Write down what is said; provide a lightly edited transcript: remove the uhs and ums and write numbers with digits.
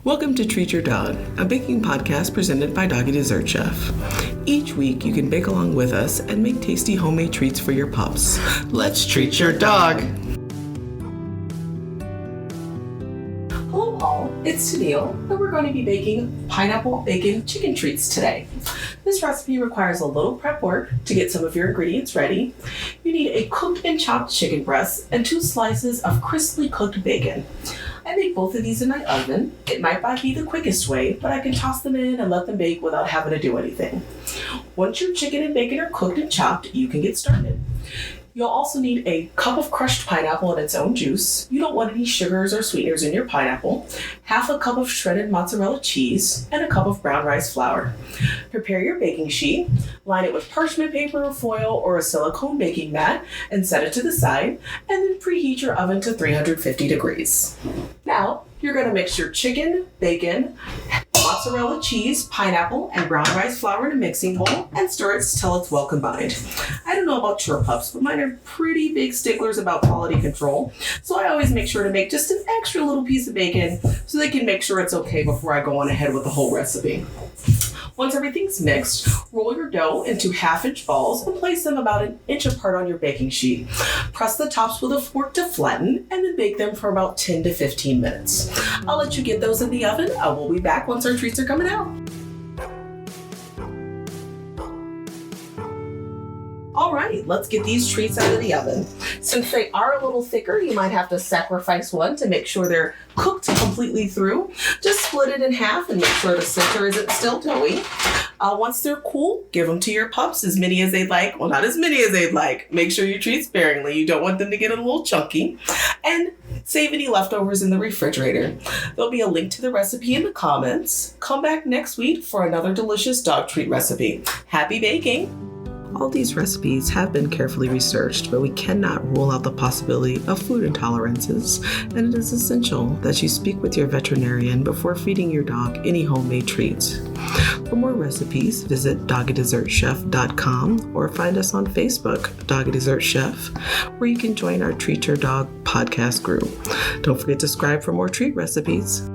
Welcome to Treat Your Dog, a baking podcast presented by Doggy Dessert Chef. Each week, you can bake along with us and make tasty homemade treats for your pups. Let's treat your dog! Hello all, it's Tennille, and we're going to be baking pineapple bacon chicken treats today. This recipe requires a little prep work to get some of your ingredients ready. You need a cooked and chopped chicken breast and 2 slices of crisply cooked bacon. I make both of these in my oven. It might not be the quickest way, but I can toss them in and let them bake without having to do anything. Once your chicken and bacon are cooked and chopped, you can get started. You'll also need a cup of crushed pineapple and its own juice. You don't want any sugars or sweeteners in your pineapple, half a cup of shredded mozzarella cheese, and a cup of brown rice flour. Prepare your baking sheet, line it with parchment paper, foil, or a silicone baking mat, and set it to the side, and then preheat your oven to 350 degrees. Now, you're going to mix your chicken, bacon, mozzarella cheese, pineapple, and brown rice flour in a mixing bowl and stir it till it's well combined. I don't know about your pups, but mine are pretty big sticklers about quality control, so I always make sure to make just an extra little piece of bacon so they can make sure it's okay before I go on ahead with the whole recipe. Once everything's mixed, roll your dough into 1/2-inch balls and place them about 1 inch apart on your baking sheet. Press the tops with a fork to flatten and then bake them for about 10 to 15 minutes. I'll let you get those in the oven. I will be back once our treats are coming out. All right, let's get these treats out of the oven. Since they are a little thicker, you might have to sacrifice one to make sure they're cooked completely through. Just split it in half and make sure the center isn't still doughy. Once they're cool, give them to your pups as many as they'd like. Well, not as many as they'd like. Make sure you treat sparingly. You don't want them to get a little chunky. And save any leftovers in the refrigerator. There'll be a link to the recipe in the comments. Come back next week for another delicious dog treat recipe. Happy baking! All these recipes have been carefully researched, but we cannot rule out the possibility of food intolerances, and it is essential that you speak with your veterinarian before feeding your dog any homemade treats. For more recipes, visit doggydessertchef.com or find us on Facebook, Doggy Dessert Chef, where you can join our Treat Your Dog podcast group. Don't forget to subscribe for more treat recipes.